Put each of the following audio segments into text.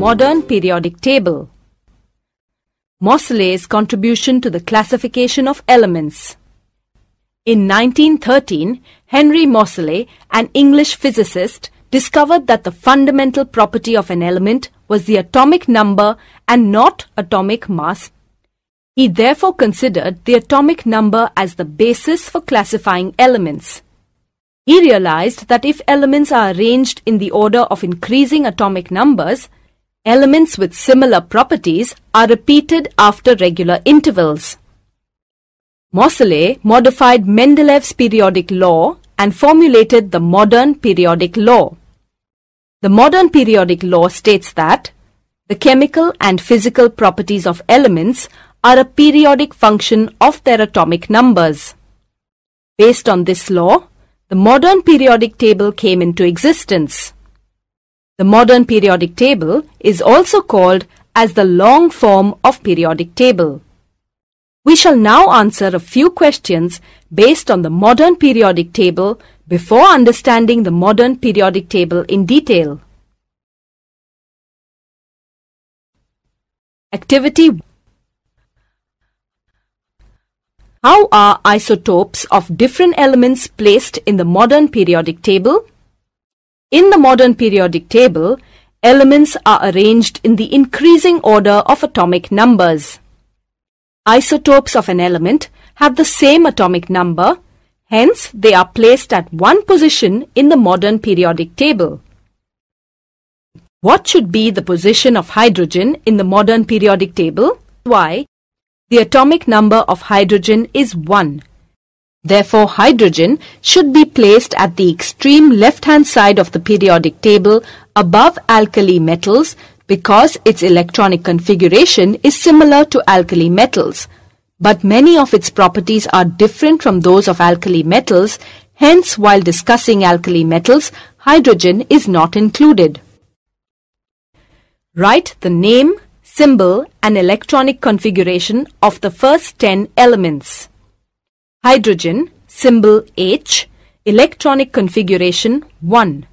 modern periodic table. Moseley's contribution to the classification of elements. In 1913, Henry Moseley, an English physicist, discovered that the fundamental property of an element was the atomic number and not atomic mass. He therefore considered the atomic number as the basis for classifying elements. He realized that if elements are arranged in the order of increasing atomic numbers, elements with similar properties are repeated after regular intervals. Moseley modified Mendelev's periodic law and formulated the modern periodic law. The modern periodic law states that the chemical and physical properties of elements are a periodic function of their atomic numbers. Based on this law, the modern periodic table came into existence. The modern periodic table is also called as the long form of periodic table. We shall now answer a few questions based on the modern periodic table before understanding the modern periodic table in detail. Activity: How are isotopes of different elements placed in the modern periodic table? In the modern periodic table, elements are arranged in the increasing order of atomic numbers. Isotopes of an element have the same atomic number, hence they are placed at one position in the modern periodic table. What should be the position of hydrogen in the modern periodic table? Why? The atomic number of hydrogen is 1. Therefore, hydrogen should be placed at the extreme left-hand side of the periodic table above alkali metals because its electronic configuration is similar to alkali metals. But many of its properties are different from those of alkali metals, hence while discussing alkali metals, hydrogen is not included. Write the name, symbol and electronic configuration of the first 10 elements. Hydrogen, symbol H, electronic configuration 1.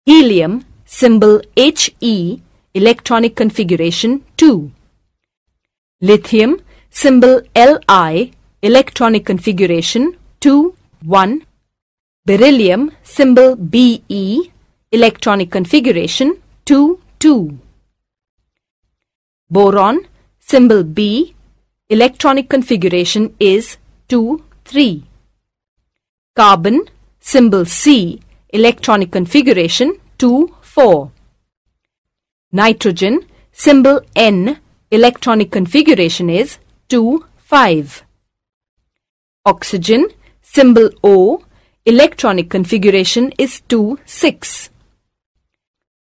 Helium, symbol He, electronic configuration 2. Lithium, symbol Li, electronic configuration 2, 1. Beryllium, symbol Be, electronic configuration 2, 2. Boron, symbol B, electronic configuration is 2, 3. Carbon, symbol C, electronic configuration 2, 4. Nitrogen, symbol N, electronic configuration is 2, 5. Oxygen, symbol O, electronic configuration is 2, 6.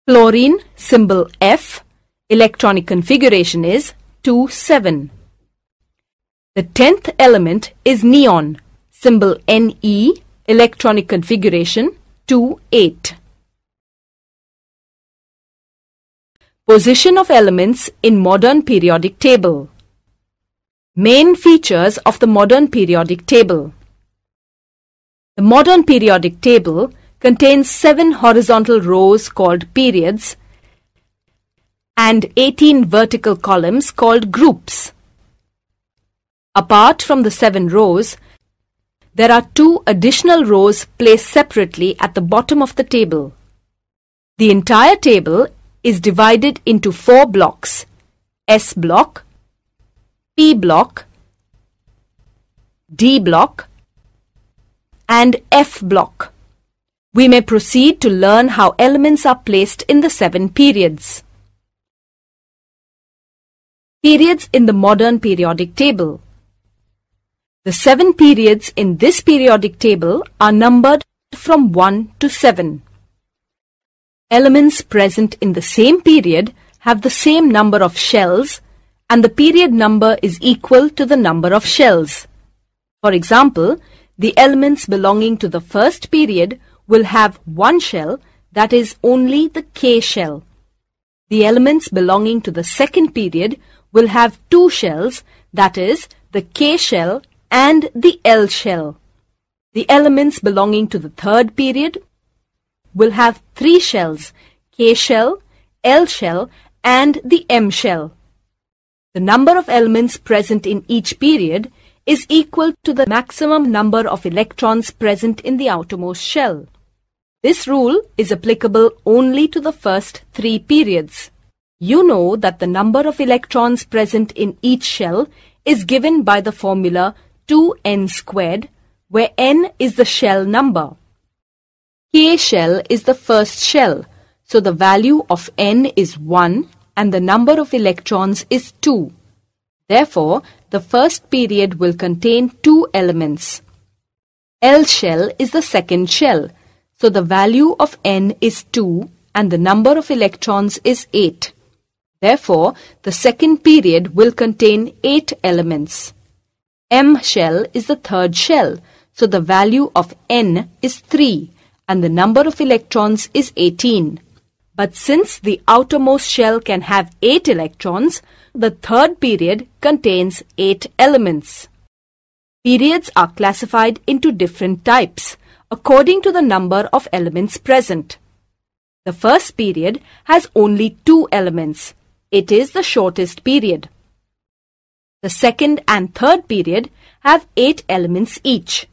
Fluorine, symbol F, electronic configuration is 2, 7. The 10th element is neon, symbol Ne, electronic configuration 2, 8. Position of elements in modern periodic table. Main features of the modern periodic table. The modern periodic table contains 7 horizontal rows called periods and 18 vertical columns called groups. Apart from the 7 rows, there are 2 additional rows placed separately at the bottom of the table. The entire table is divided into 4 blocks: S block, P block, D block, and F block. We may proceed to learn how elements are placed in the 7 periods. Periods in the modern periodic table. The 7 periods in this periodic table are numbered from 1 to 7. Elements present in the same period have the same number of shells and the period number is equal to the number of shells. For example, the elements belonging to the first period will have 1 shell, that is only the K shell. The elements belonging to the second period will have 2 shells, that is the K shell and the L shell. The elements belonging to the third period will have 3 shells, K shell, L shell and the M shell. The number of elements present in each period is equal to the maximum number of electrons present in the outermost shell. This rule is applicable only to the first 3 periods. You know that the number of electrons present in each shell is given by the formula 2n squared, where n is the shell number. K shell is the first shell, so the value of n is 1 and the number of electrons is 2. Therefore, the first period will contain 2 elements. L shell is the second shell, so the value of n is 2 and the number of electrons is 8. Therefore, the second period will contain 8 elements. M shell is the third shell, so the value of n is 3 and the number of electrons is 18. But since the outermost shell can have 8 electrons, the third period contains 8 elements. Periods are classified into different types according to the number of elements present. The first period has only 2 elements. It is the shortest period. The second and third period have 8 elements each.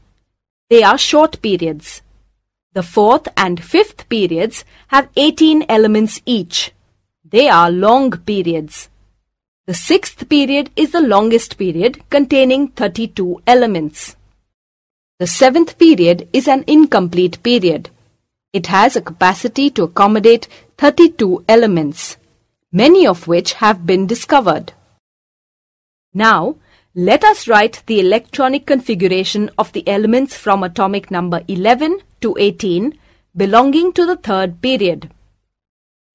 They are short periods. The fourth and fifth periods have 18 elements each. They are long periods. The sixth period is the longest period, containing 32 elements. The seventh period is an incomplete period. It has a capacity to accommodate 32 elements, many of which have been discovered. Now, let us write the electronic configuration of the elements from atomic number 11 to 18 belonging to the third period.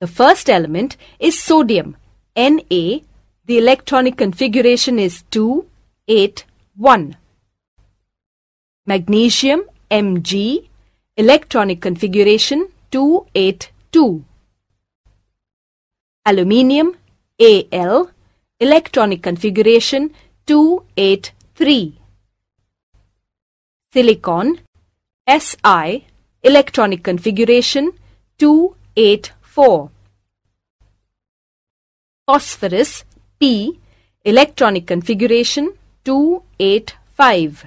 The first element is sodium, Na. The electronic configuration is 2, 8, 1. Magnesium, Mg. Electronic configuration 2, 8, 2. Aluminium, Al. Electronic configuration 2, 8, 3. Silicon, Si. Electronic configuration 2, 8, 4. Phosphorus, P. Electronic configuration 2, 8, 5.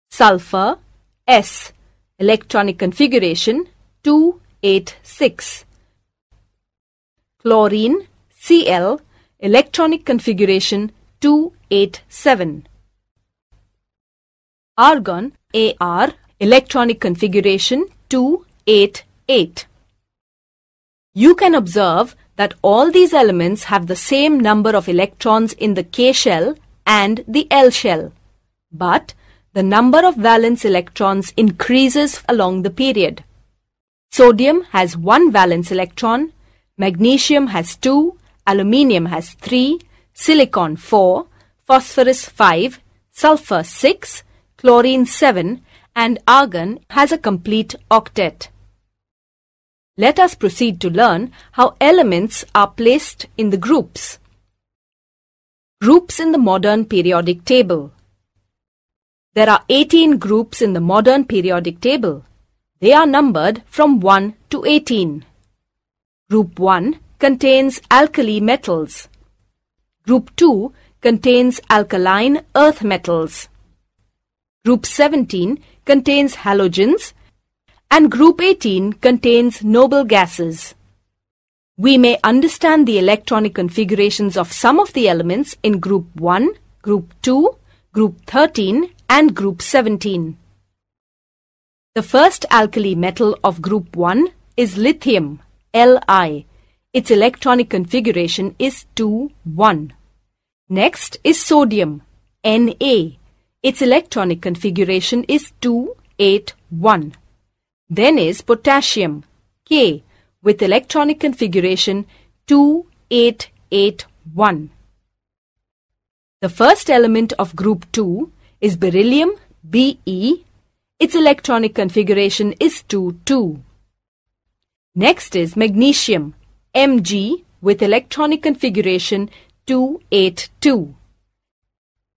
Sulfur, S. Electronic configuration 2, 8, 6. Chlorine, Cl. Electronic configuration 2, 8, 7. Argon, Ar. Electronic configuration 2, 8, 8. You can observe that all these elements have the same number of electrons in the K shell and the L shell, but the number of valence electrons increases along the period. Sodium has 1 valence electron, magnesium has 2, aluminium has 3, silicon 4, phosphorus 5, sulfur 6, chlorine 7, and argon has a complete octet. Let us proceed to learn how elements are placed in the groups. Groups in the modern periodic table. There are 18 groups in the modern periodic table. They are numbered from 1 to 18. Group 1 contains alkali metals. Group 2 contains alkaline earth metals. Group 17 contains halogens, and Group 18 contains noble gases. We may understand the electronic configurations of some of the elements in Group 1, Group 2, Group 13 and Group 17. The first alkali metal of Group 1 is lithium, Li. Its electronic configuration is 2, 1. Next is sodium, Na. Its electronic configuration is 2, 8, 1. Then is potassium, K, with electronic configuration 2, 8, 8, 1. The first element of Group 2 is beryllium, Be. Its electronic configuration is 2, 2. Next is magnesium, Mg, with electronic configuration 2, 8, 2.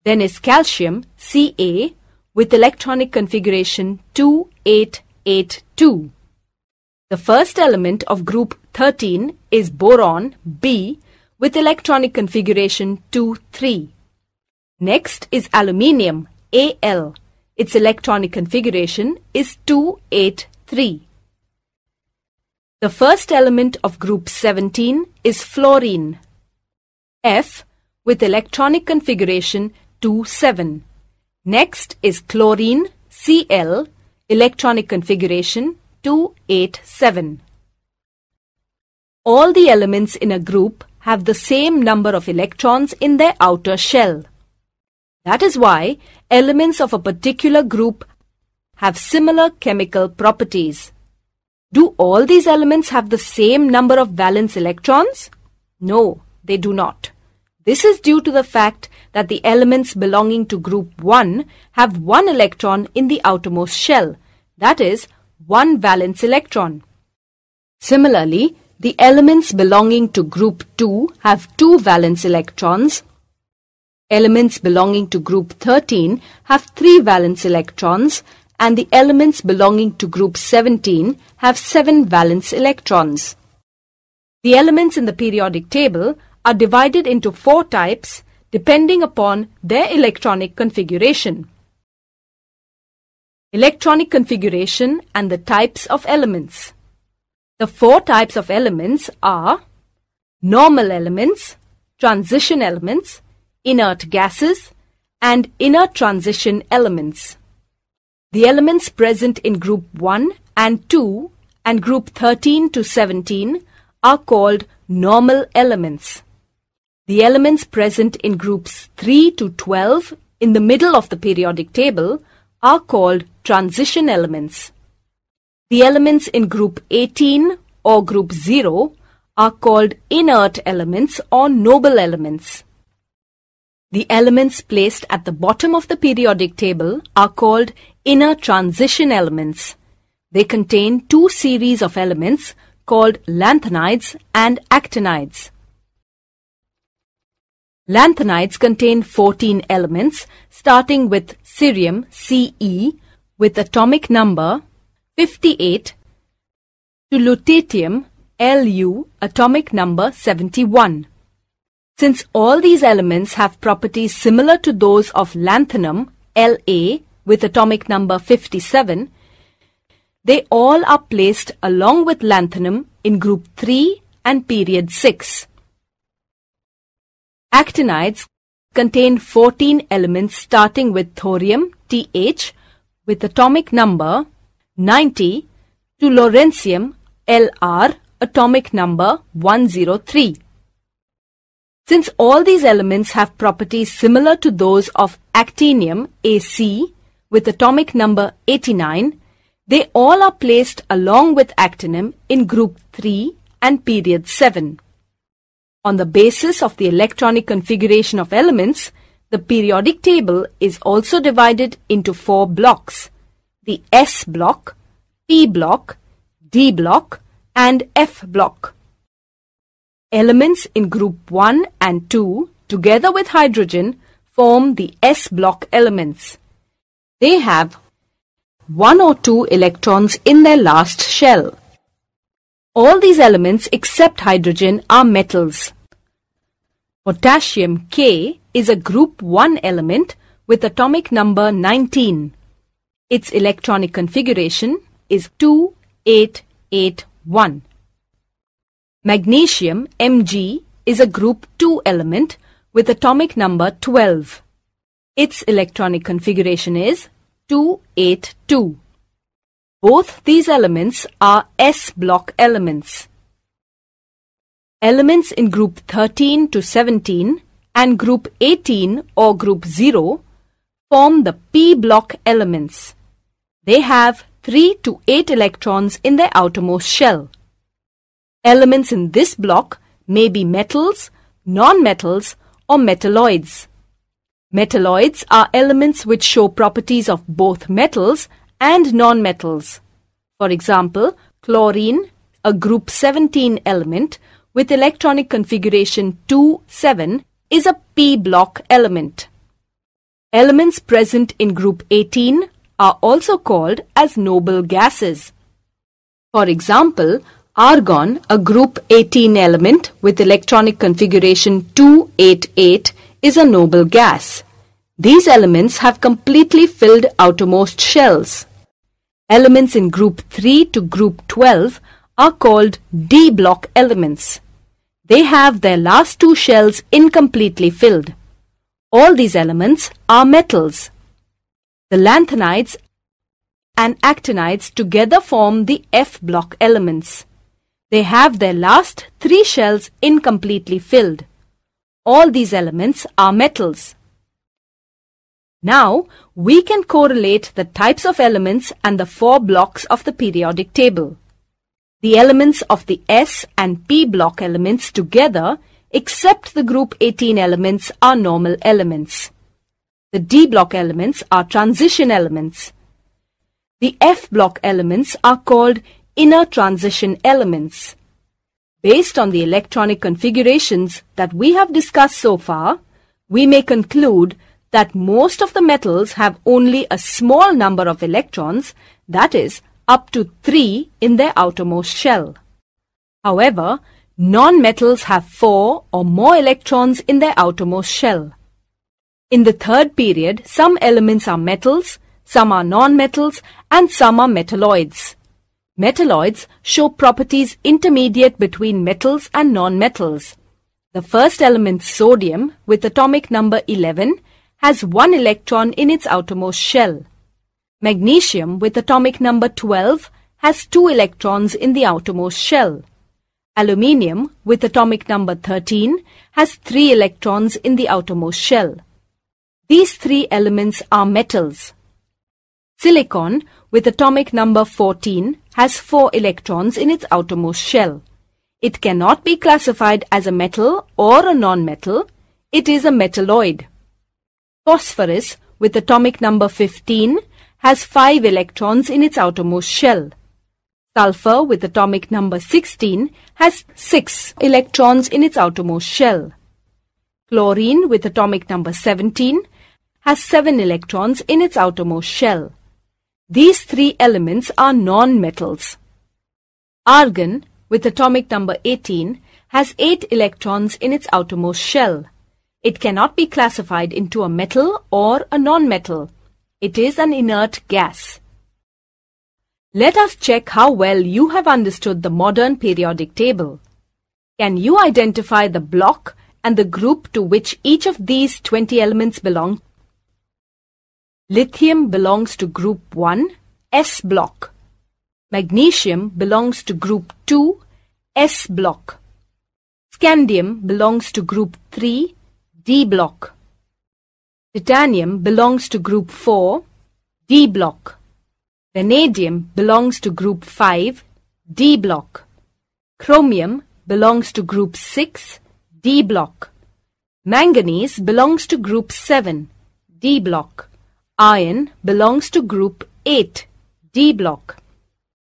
Then is calcium, Ca, with electronic configuration 2, 8, 8, 2. The first element of group 13 is boron B with electronic configuration 2,3. Next is aluminium Al. Its electronic configuration is 2,8,3. The first element of group 17 is fluorine F with electronic configuration 2,7. Next is chlorine Cl, electronic configuration 2,8,7. All the elements in a group have the same number of electrons in their outer shell. That is why elements of a particular group have similar chemical properties. Do all these elements have the same number of valence electrons? No, they do not. This is due to the fact that the elements belonging to group 1 have 1 electron in the outermost shell, that is, 1 valence electron. Similarly, the elements belonging to group 2 have 2 valence electrons. Elements belonging to group 13 have 3 valence electrons, and the elements belonging to group 17 have 7 valence electrons. The elements in the periodic table are divided into 4 types depending upon their electronic configuration. Electronic configuration and the types of elements. The 4 types of elements are normal elements, transition elements, inert gases, and inert transition elements. The elements present in group 1 and 2 and group 13 to 17 are called normal elements. The elements present in groups 3 to 12 in the middle of the periodic table are called transition elements. The elements in group 18 or group 0 are called inert elements or noble elements. The elements placed at the bottom of the periodic table are called inner transition elements. They contain 2 series of elements called lanthanides and actinides. Lanthanides contain 14 elements starting with cerium Ce with atomic number 58 to lutetium Lu atomic number 71. Since all these elements have properties similar to those of lanthanum La with atomic number 57, they all are placed along with lanthanum in group 3 and period 6. Actinides contain 14 elements starting with thorium Th with atomic number 90 to lawrencium Lr atomic number 103. Since all these elements have properties similar to those of actinium Ac with atomic number 89, they all are placed along with actinium in group 3 and period 7. On the basis of the electronic configuration of elements, the periodic table is also divided into 4 blocks: the S block, P block, D block, and F block. Elements in group 1 and 2 together with hydrogen form the S block elements. They have 1 or 2 electrons in their last shell. All these elements except hydrogen are metals. Potassium K is a group 1 element with atomic number 19. Its electronic configuration is 2881. Magnesium Mg is a group 2 element with atomic number 12. Its electronic configuration is 282. Both these elements are S block elements. Elements in group 13 to 17 and group 18 or group 0 form the P block elements. They have 3 to 8 electrons in their outermost shell. Elements in this block may be metals, non-metals, or metalloids. Metalloids are elements which show properties of both metals and non-metals. For example, chlorine, a group 17 element with electronic configuration 2,7, is a P block element. Elements present in group 18 are also called as noble gases. For example, argon, a group 18 element with electronic configuration 288, is a noble gas. These elements have completely filled outermost shells. Elements in group 3 to group 12 are called D block elements. They have their last two shells incompletely filled. All these elements are metals. The lanthanides and actinides together form the F block elements. They have their last three shells incompletely filled. All these elements are metals. Now, we can correlate the types of elements and the four blocks of the periodic table. The elements of the S and P block elements together, except the group 18 elements, are normal elements. The D block elements are transition elements. The F block elements are called inner transition elements. Based on the electronic configurations that we have discussed so far, we may conclude that most of the metals have only a small number of electrons, that is, up to 3 in their outermost shell. However, non-metals have 4 or more electrons in their outermost shell. In the third period, some elements are metals, some are non-metals, and some are metalloids. Metalloids show properties intermediate between metals and non-metals. The first element, sodium, with atomic number 11, has 1 electron in its outermost shell. Magnesium, with atomic number 12, has 2 electrons in the outermost shell. Aluminium, with atomic number 13, has 3 electrons in the outermost shell. These 3 elements are metals. Silicon, with atomic number 14, has 4 electrons in its outermost shell. It cannot be classified as a metal or a non-metal. It is a metalloid. Phosphorus, with atomic number 15, has 5 electrons in its outermost shell. Sulfur, with atomic number 16, has 6 electrons in its outermost shell. Chlorine, with atomic number 17, has 7 electrons in its outermost shell. These 3 elements are non-metals. Argon, with atomic number 18, has 8 electrons in its outermost shell. It cannot be classified into a metal or a non-metal. It is an inert gas. Let us check how well you have understood the modern periodic table. Can you identify the block and the group to which each of these 20 elements belong? Lithium belongs to group 1, S block. Magnesium belongs to group 2, S block. Scandium belongs to group 3, D block. Titanium belongs to group 4, D block. Vanadium belongs to group 5, D block. Chromium belongs to group 6, D block. Manganese belongs to group 7, D block. Iron belongs to group 8, D block.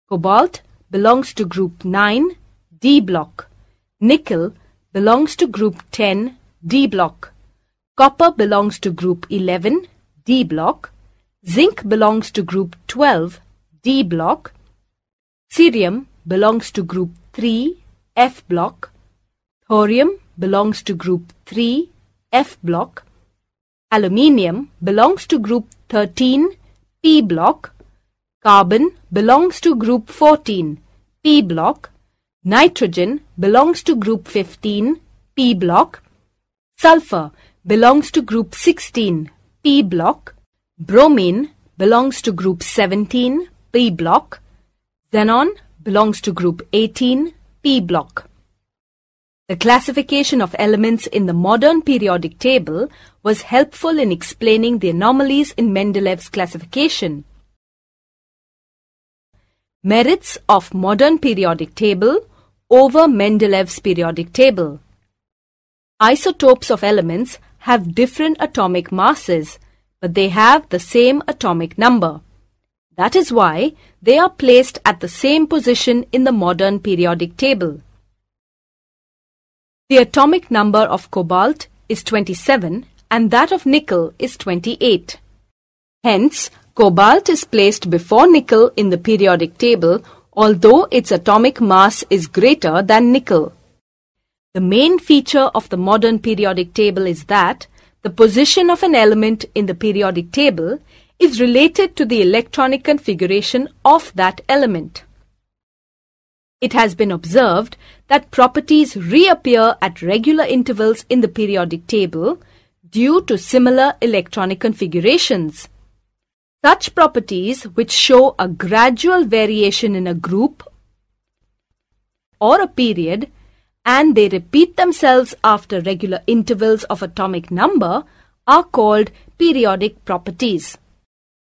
Cobalt belongs to group 9, D block. Nickel belongs to group 10, D block. Copper belongs to group 11, D block. Zinc belongs to group 12, D block. Cerium belongs to group 3, F block. Thorium belongs to group 3, F block. Aluminium belongs to group 13, P block. Carbon belongs to group 14, P block. Nitrogen belongs to group 15, P block. Sulfur belongs to group 16, P block. Bromine belongs to group 17, P block. Xenon belongs to group 18, P block. The classification of elements in the modern periodic table was helpful in explaining the anomalies in Mendelev's classification. Merits of modern periodic table over Mendelev's periodic table. Isotopes of elements have different atomic masses, but they have the same atomic number. That is why they are placed at the same position in the modern periodic table. The atomic number of cobalt is 27 and that of nickel is 28. Hence, cobalt is placed before nickel in the periodic table although its atomic mass is greater than nickel. The main feature of the modern periodic table is that the position of an element in the periodic table is related to the electronic configuration of that element. It has been observed that properties reappear at regular intervals in the periodic table due to similar electronic configurations. Such properties which show a gradual variation in a group or a period and they repeat themselves after regular intervals of atomic number are called periodic properties.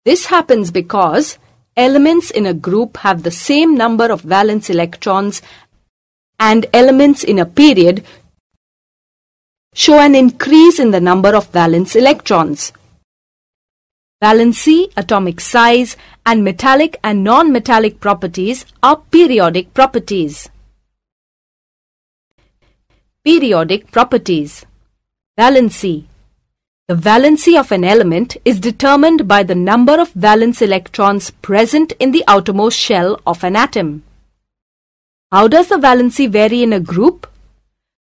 This happens because elements in a group have the same number of valence electrons and elements in a period show an increase in the number of valence electrons. Valency, atomic size, and metallic and non-metallic properties are periodic properties. Periodic properties. Valency. The valency of an element is determined by the number of valence electrons present in the outermost shell of an atom. How does the valency vary in a group?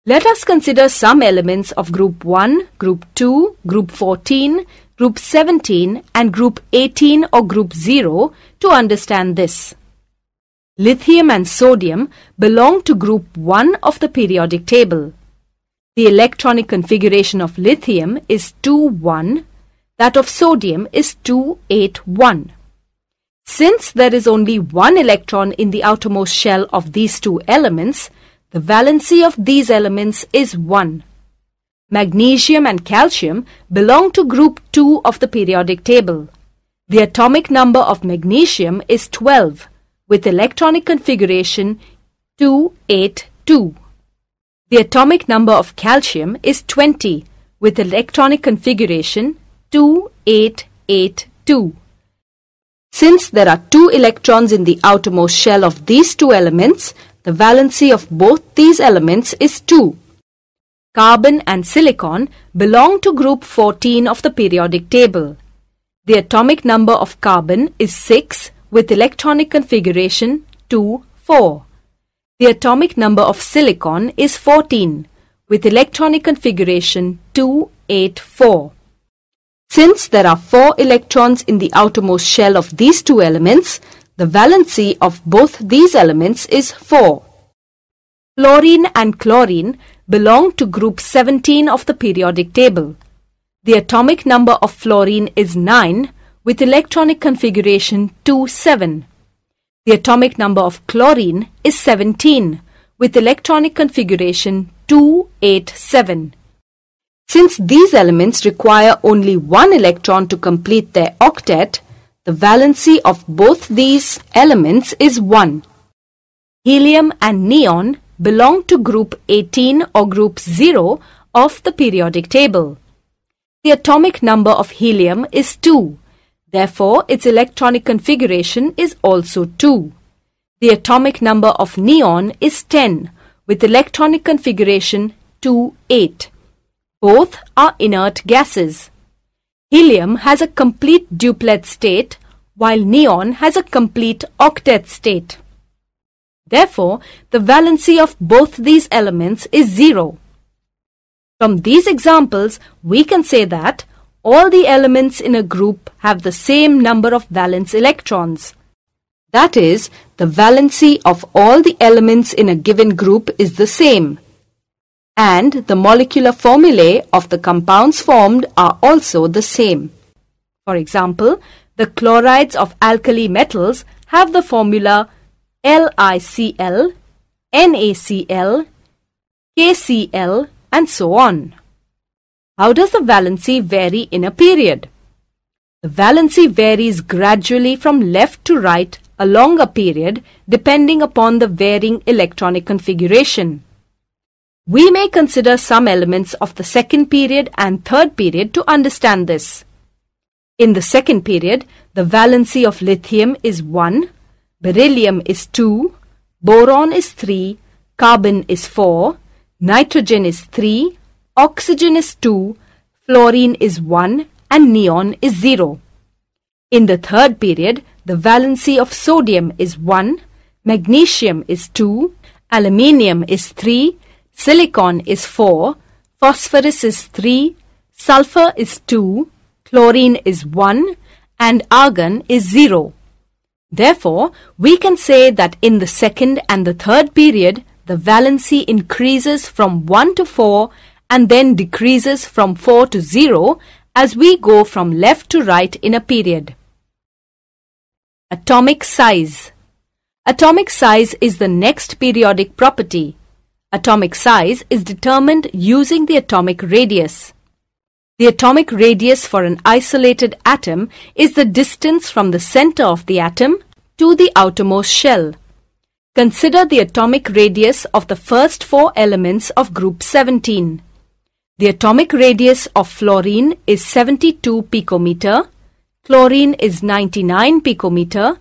Let us consider some elements of group 1, group 2, group 14, group 17 and group 18 or group 0 to understand this. Lithium and sodium belong to group 1 of the periodic table. The electronic configuration of lithium is 2,1, that of sodium is 2,8,1. Since there is only one electron in the outermost shell of these two elements, the valency of these elements is 1. Magnesium and calcium belong to group 2 of the periodic table. The atomic number of magnesium is 12 with electronic configuration 2,8,2. The atomic number of calcium is 20 with electronic configuration 2,8,8,2. Since there are 2 electrons in the outermost shell of these two elements, the valency of both these elements is 2. Carbon and silicon belong to group 14 of the periodic table. The atomic number of carbon is 6 with electronic configuration 2,4. The atomic number of silicon is 14 with electronic configuration 2,8,4. Since there are 4 electrons in the outermost shell of these two elements, the valency of both these elements is 4. Fluorine and chlorine belong to group 17 of the periodic table. The atomic number of fluorine is 9 with electronic configuration 2,7. The atomic number of chlorine is 17 with electronic configuration 2,8,7. Since these elements require only one electron to complete their octet, the valency of both these elements is 1. Helium and neon belong to group 18 or group 0 of the periodic table. The atomic number of helium is 2. Therefore, its electronic configuration is also 2. The atomic number of neon is 10 with electronic configuration 2,8. Both are inert gases. Helium has a complete duplet state while neon has a complete octet state. Therefore, the valency of both these elements is 0. From these examples, we can say that all the elements in a group have the same number of valence electrons. That is, the valency of all the elements in a given group is the same. And the molecular formulae of the compounds formed are also the same. For example, the chlorides of alkali metals have the formula LiCl, NaCl, KCl, and so on. How does the valency vary in a period? The valency varies gradually from left to right along a period depending upon the varying electronic configuration. We may consider some elements of the second period and third period to understand this. In the second period, the valency of lithium is 1, beryllium is 2, boron is 3, carbon is 4, nitrogen is 3, oxygen is 2, fluorine is 1 and neon is 0. In the third period, the valency of sodium is 1, magnesium is 2, aluminium is 3, silicon is 4, phosphorus is 3, sulfur is 2, chlorine is 1, and argon is 0. Therefore, we can say that in the second and the third period, the valency increases from 1 to 4 and then decreases from 4 to 0 as we go from left to right in a period. Atomic size. Atomic size is the next periodic property. Atomic size is determined using the atomic radius. The atomic radius for an isolated atom is the distance from the center of the atom to the outermost shell. Consider the atomic radius of the first 4 elements of group 17. The atomic radius of fluorine is 72 picometer, chlorine is 99 picometer,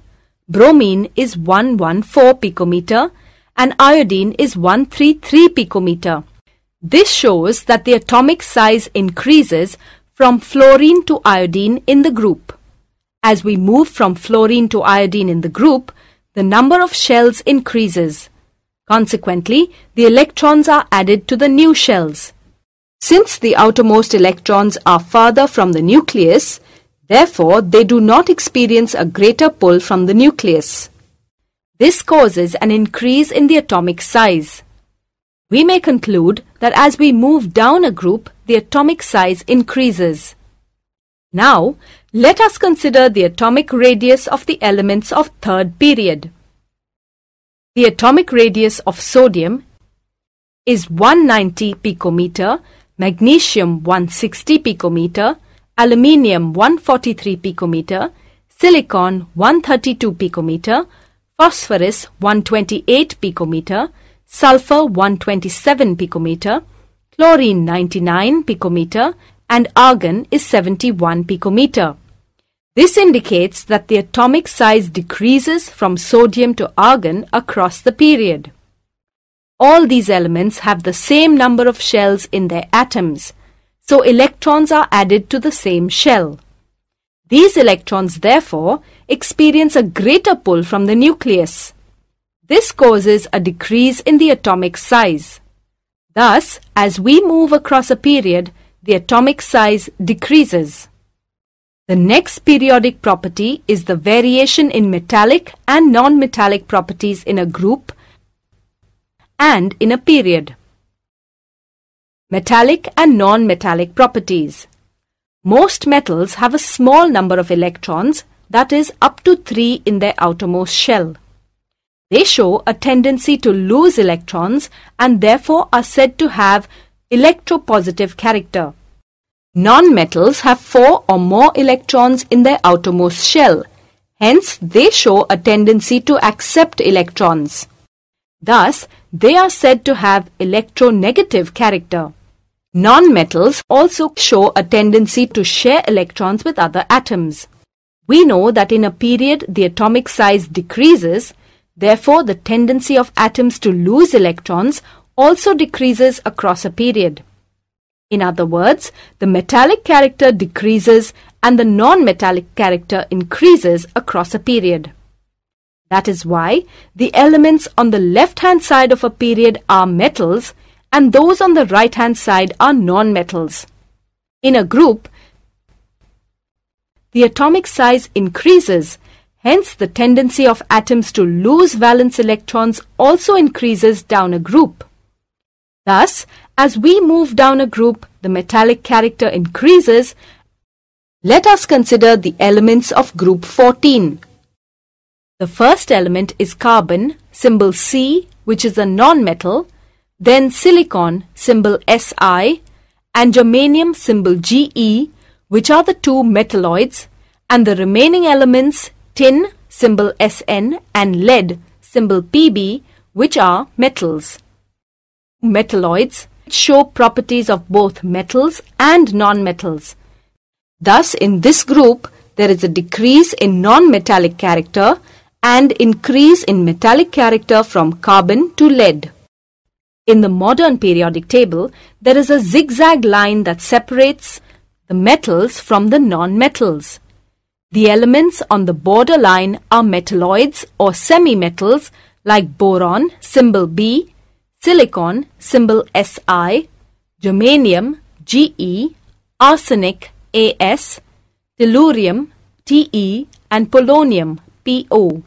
bromine is 114 picometer, and iodine is 133 picometer. This shows that the atomic size increases from fluorine to iodine in the group. As we move from fluorine to iodine in the group, the number of shells increases. Consequently, the electrons are added to the new shells. Since the outermost electrons are farther from the nucleus, therefore they do not experience a greater pull from the nucleus. This causes an increase in the atomic size. We may conclude that as we move down a group, the atomic size increases. Now, let us consider the atomic radius of the elements of third period. The atomic radius of sodium is 190 picometer, magnesium 160 picometer, aluminium 143 picometer, silicon 132 picometer, phosphorus 128 picometer, sulfur 127 picometer, chlorine 99 picometer, and argon is 71 picometer. This indicates that the atomic size decreases from sodium to argon across the period. All these elements have the same number of shells in their atoms, so electrons are added to the same shell. These electrons, therefore, experience a greater pull from the nucleus. This causes a decrease in the atomic size. Thus, as we move across a period, the atomic size decreases. The next periodic property is the variation in metallic and non-metallic properties in a group and in a period. Metallic and non-metallic properties. Most metals have a small number of electrons, that is up to 3 in their outermost shell. They show a tendency to lose electrons and therefore are said to have electropositive character. Non-metals have 4 or more electrons in their outermost shell. Hence, they show a tendency to accept electrons. Thus, they are said to have electronegative character. Non-metals also show a tendency to share electrons with other atoms. We know that in a period the atomic size decreases, therefore the tendency of atoms to lose electrons also decreases across a period. In other words, the metallic character decreases and the non-metallic character increases across a period. That is why the elements on the left-hand side of a period are metals and those on the right-hand side are non-metals. In a group, the atomic size increases, hence the tendency of atoms to lose valence electrons also increases down a group. Thus, as we move down a group, the metallic character increases. Let us consider the elements of group 14. The first element is carbon, symbol C, which is a non-metal, then silicon, symbol Si, and germanium, symbol Ge, which are the 2 metalloids, and the remaining elements tin, symbol Sn, and lead, symbol Pb, which are metals. Metalloids show properties of both metals and non-metals. Thus, in this group, there is a decrease in non-metallic character and increase in metallic character from carbon to lead. In the modern periodic table, there is a zigzag line that separates the metals from the non-metals. The elements on the border line are metalloids or semi-metals like boron, symbol B, silicon, symbol Si, germanium, Ge, arsenic, As, tellurium, Te, and polonium, Po.